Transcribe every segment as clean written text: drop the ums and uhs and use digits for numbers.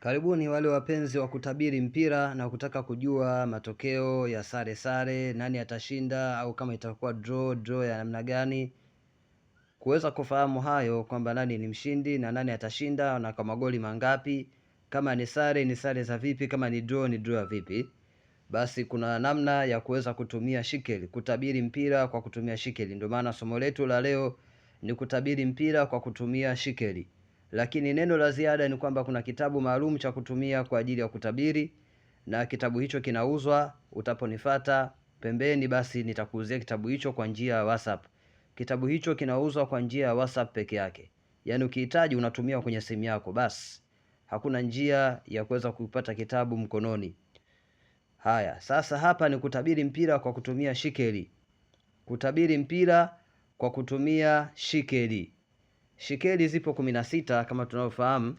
Karibuni wale wapenzi wa kutabiri mpira na kutaka kujua matokeo ya sare, nani atashinda au kama itakuwa draw ya namna gani. Kuweza kufahamu hayo kwamba nani ni mshindi na nani atashinda na kwa magoli mangapi, kama ni sare za vipi, kama ni draw ya vipi. Basi kuna namna ya kuweza kutumia shekeli, kutabiri mpira kwa kutumia shekeli. Ndio maana somo letu la leo ni kutabiri mpira kwa kutumia shekeli. Lakini neno la ziada ni kwamba kuna kitabu maalum cha kutumia kwa ajili ya kutabiri, na kitabu hicho kinauzwa. Utaponifata pembeni, basi nitakuuzia kitabu hicho kwa njia ya WhatsApp. Kitabu hicho kinauzwa kwa njia ya WhatsApp peke yake. Yaani ukihitaji unatumia kwenye simu yako basi. Hakuna njia ya kuweza kupata kitabu mkononi. Haya, sasa hapa ni kutabiri mpira kwa kutumia shekeli. Kutabiri mpira kwa kutumia shekeli. Shekeli zipo 16 kama tunavyofahamu,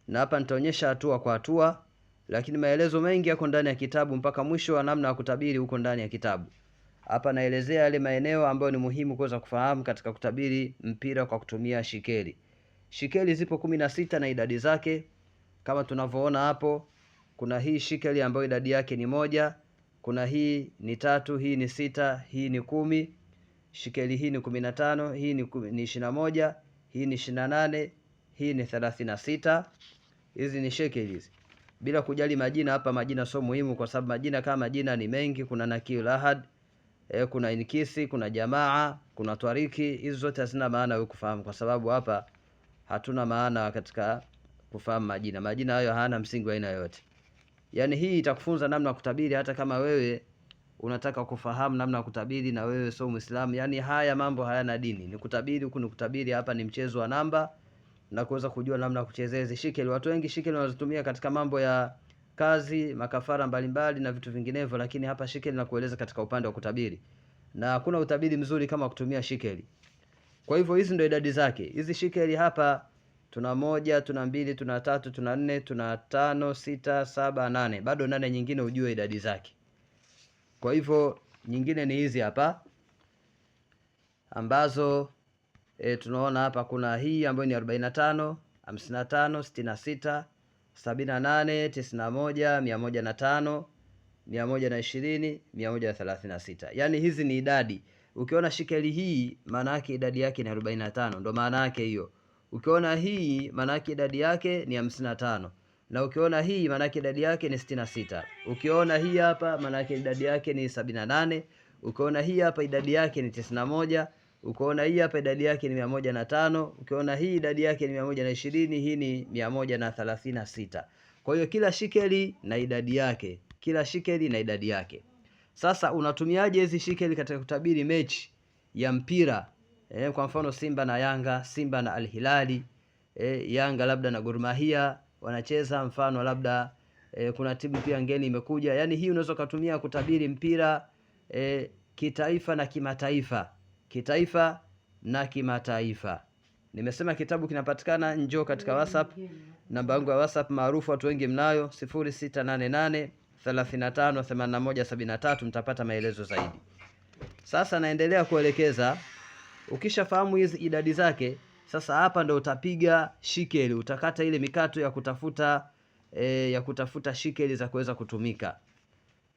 na hapa nitaonyesha hatua kwa hatua, lakini maelezo mengi yako ndani ya kitabu mpaka mwisho wa namna ya kutabiri huko ndani ya kitabu. Hapa naelezea yale maeneo ambayo ni muhimu kuweza kufahamu katika kutabiri mpira kwa kutumia shekeli. Shekeli zipo 16 na idadi zake kama tunavyoona hapo. Kuna hii shekeli ambayo idadi yake ni 1, kuna hii ni 3, hii ni 6, hii ni 10. Shekeli hii ni 15, hii ni 21, hii ni 28, hii ni 36. Hizi ni shekeli hizi. Bila kujali majina hapa, majina sio muhimu kwa sababu majina kama majina ni mengi. Kuna nakil ahad, kuna inkisi, kuna jamaa, kuna twariki. Hizo zote hazina maana wewe kufahamu kwa sababu hapa hatuna maana katika kufahamu majina. Majina hayo hana msingi wa aina yoyote. Yaani hii itakufunza namna ya kutabiri hata kama wewe unataka kufahamu namna ya kutabiri na wewe sio Muislamu. Yaani haya mambo hayana dini. Ni kutabiri huku ni kutabiri, hapa ni mchezo wa namba na kuweza kujua namna ya kuchezea hizo shekeli. Watu wengi shekeli wanazitumia katika mambo ya kazi, makafara mbalimbali na vitu vinginevyo, lakini hapa shekeli na kueleza katika upande wa kutabiri. Na hakuna utabiri mzuri kama kutumia shekeli. Kwa hivyo hizi ndio idadi zake. Hizi shekeli hapa tuna 1, tuna 2, tuna 3, tuna 4, tuna 5, 6, 7, 8. Bado 8 nyingine ujue idadi zake. Kwa hivyo nyingine ni hizi hapa ambazo tunaona hapa. Kuna hii ambayo ni 45, 55, 66, 78, 91, 105, 120, 136. Yaani hizi ni idadi. Ukiona shekeli hii maana yake idadi yake ni 45, ndo maana yake hiyo. Ukiona hii maana yake idadi yake ni 55. Na ukiona hii maana yake idadi yake ni 66. Ukiona hii hapa maana yake idadi yake ni 78. Ukiona hii hapa idadi yake ni 91. Ukiona hii hapa idadi yake ni 105. Ukiona hii idadi yake ni 120. Hii ni 136. Kwa hiyo kila shekeli na idadi yake. Kila shekeli na idadi yake. Sasa unatumiaje hizi shekeli katika kutabiri mechi ya mpira? Kwa mfano Simba na Yanga, Simba na Al Hilali, Yanga labda na Gor Mahia wanacheza, mfano labda kuna timu pia ngeni imekuja. Yaani hii unaweza kutumia kutabiri mpira kitaifa na kimataifa. Kitaifa na kimataifa. Nimesema kitabu kinapatikana, njoo katika WhatsApp. Namba yangu ya WhatsApp maarufu watu wengi mnayo, 0688 35 81 73, mtapata maelezo zaidi. Sasa naendelea kuelekeza. Ukishafahamu hizi idadi zake, sasa hapa ndo utapiga shekeli, utakata ile mikato ya kutafuta shekeli za kuweza kutumika.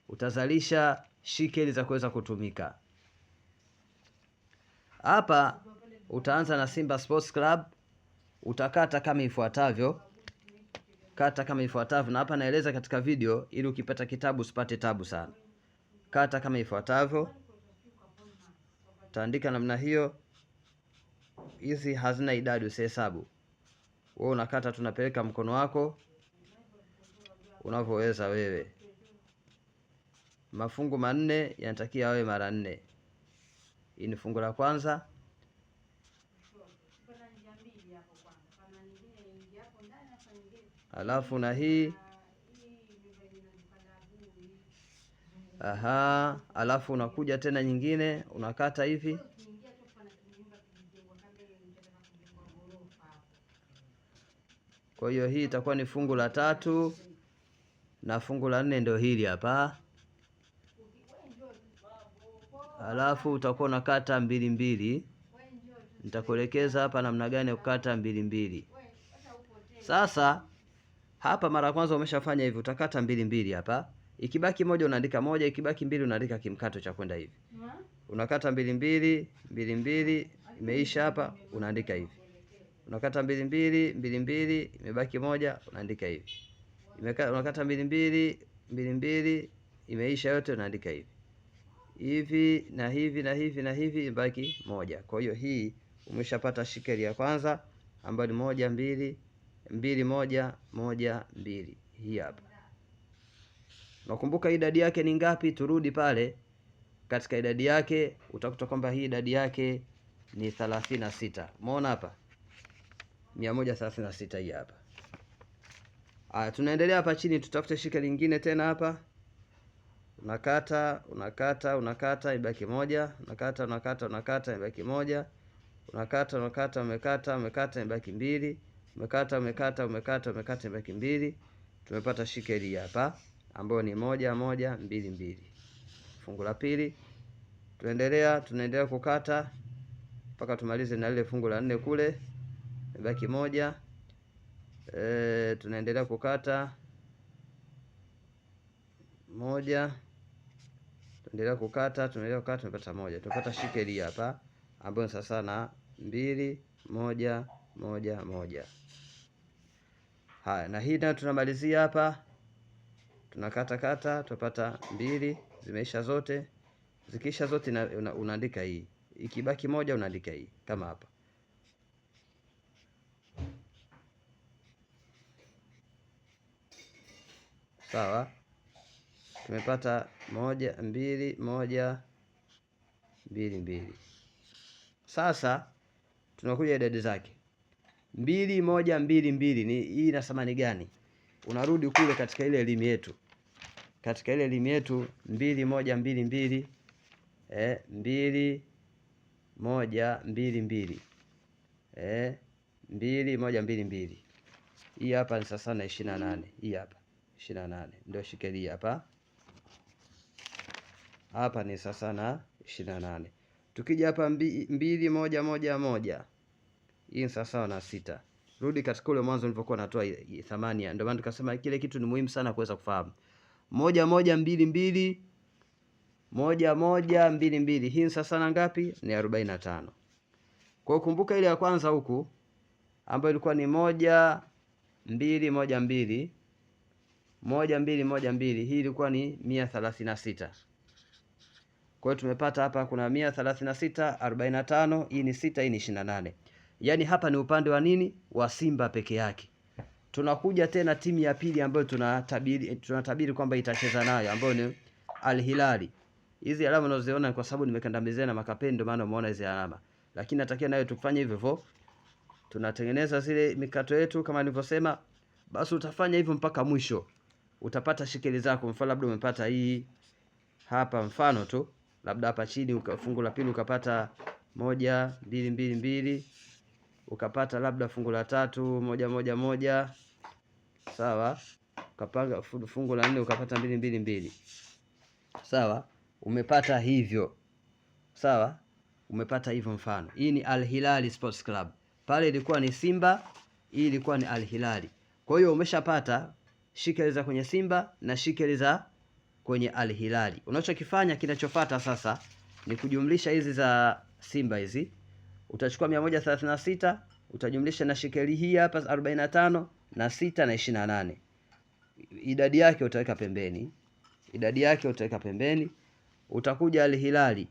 Utazalisha shekeli za kuweza kutumika. Hapa utaanza na Simba Sports Club, utakata kama ifuatavyo. Kata kama ifuatavyo, na hapa naeleza katika video ili ukipata kitabu usipate tabu sana. Kata kama ifuatavyo. Utaandika namna hiyo. Hizi hazina idadi, usihesabu. Wewe unakata, tunapeleka mkono wako unavyoweza wewe. Mafungu manne yanatakiwa yawe mara 4. Hii ni fungu la kwanza. Alafu na hii. Alafu unakuja tena nyingine, unakata hivi. Kwa hiyo hii itakuwa ni fungu la 3 na fungu la 4 ndio hili hapa. Alafu utakuwa unakata 2 2. Nitakuelekeza hapa namna gani kukata 2 2. Sasa Hapa mara ya kwanza umeshafanya hivi, utakata 2 hapa. Ikibaki moja unaandika moja, ikibaki 2 unaandika kimkato cha kwenda hivi. Unakata 2, imeisha hapa, unaandika hivi. Unakata 2, imebaki moja, unaandika hivi. Unakata 2, imeisha yote, unaandika hivi. Hivi na hivi na hivi na hivi, imebaki moja. Kwa hiyo hii umeshapata shikeli ya kwanza ambayo ni 1 2 2 1 1 2. Hii hapa. Nakumbuka idadi yake ni ngapi? Turudi pale katika idadi yake, utakuta kwamba hii idadi yake ni 36. Umeona hapa? 136 hii hapa. Haya, tunaendelea hapa chini, tutafute shikeli lingine tena hapa. Unakata, ibaki moja. Unakata, ibaki moja. Umekata, ibaki 2. Umekata, ibaki 2. Tumepata shikeli hapa ambayo ni 1 1 2 2. Fungu la pili. Tunaendelea kukata mpaka tumalize na lile fungu la 4 kule. Ibaki moja. Tunaendelea kukata moja. Tunaendelea kukata, tumepata moja. Tupata shikeli hapa ambayo sasa na 2 1 1 1. Haya, na hii nayo tunamalizia hapa. Tunakata, tupata 2, zimeisha zote. Zikisha zote unaandika hii. Ikibaki moja unaandika hii kama hapa. Sawa? Tumepata 1 2 1 2 2. Sasa tunakuja idadi zake. 2 1 2 2 ni hii ina thamani gani? Unarudi kule katika ile elimu yetu. Katika ile elimu yetu 2 1 2 2 2 1 2 2 2 1 2 2. Hii hapa ni sasa na 28. Hii hapa 28 ndio shikeli hapa. Hapa ni sasa na 28. Tukija hapa 2 1 1 1. Hii ni sasa na 6. Rudi katika ule mwanzo nilipokuwa natoa thamani. Ndio maana tukasema kile kitu ni muhimu sana kuweza kufahamu. 1 1 2 2 1 1 2 2. Hii sasa na ngapi? Ni 45. Kwa kumbuka ile ya kwanza huku ambayo ilikuwa ni 1 2 1 2 1 2 1 2. Hii ilikuwa ni 136. Kwa hiyo tumepata hapa kuna 136 45. Hii ni 6, hii ni 28. Yaani hapa ni upande wa nini? Wa Simba peke yake. Tunakuja tena timu ya pili ambayo tunatabiri kwamba itacheza nayo ambayo ni Al Hilali. Hizi alama unazoziona kwa sababu nimekandamizana makapeni ndio maana umeona hizi alama. Lakini natakia nayo tufanye hivyo hivyo. Tunatengeneza zile mikato yetu kama nilivyosema, basi utafanya hivyo mpaka mwisho. Utapata shikeli zako. Mfano labda umepata hii hapa, mfano tu. Labda hapa chini fungu la pili ukapata 1 2 2 2. Ukapata labda fungu la 3 1 1 1. Sawa? Ukapanga fungu la 4 ukapata 2 2 2. Sawa? Umepata hivyo. Sawa? Umepata hivyo mfano. Hii ni Al Hilali Sports Club. Pale ilikuwa ni Simba, hii ilikuwa ni Al Hilali. Kwa hiyo umeshapata shikeli za kwenye Simba na shikeli za kwenye Al Hilali. Unachokifanya kinachofuata sasa ni kujumlisha hizi za Simba hizi. Utachukua 136, utajumlisha na shikeli hii hapa 45 na 6 na 28. Idadi yake utaweka pembeni. Utakuja Al Hilali.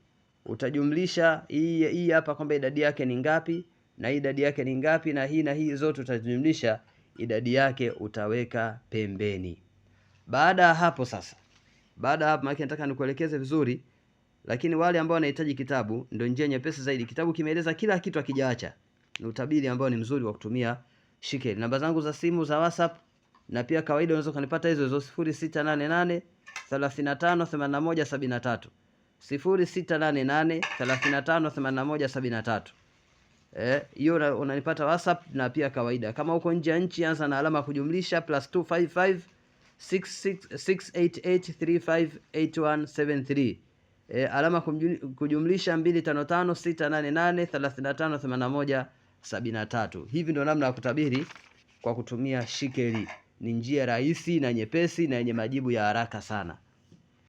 Utajumlisha hii hapa kwamba idadi yake ni ngapi na idadi yake ni ngapi na hii zote utajumlisha, idadi yake utaweka pembeni. Baada ya hapo maana nataka nikuelekeze vizuri, lakini wale ambao wanahitaji kitabu ndio njia nyepesi zaidi. Kitabu kimeeleza kila kitu akijaacha. Ni utabiri ambao ni mzuri wa kutumia shikeli. Namba zangu za simu za WhatsApp na pia kawaida unaweza kunipata hizo 0688 35 81 73. 0688 35 81 73. Hiyo unanipata WhatsApp na pia kawaida. Kama uko nje ya nchi anza na alama kujumlisha +255 688 358173. Alama kujumlisha 255 688 35 81 73. Hivi ndio namna ya kutabiri kwa kutumia shikeli. ni njia rahisi na nyepesi na yenye majibu ya haraka sana.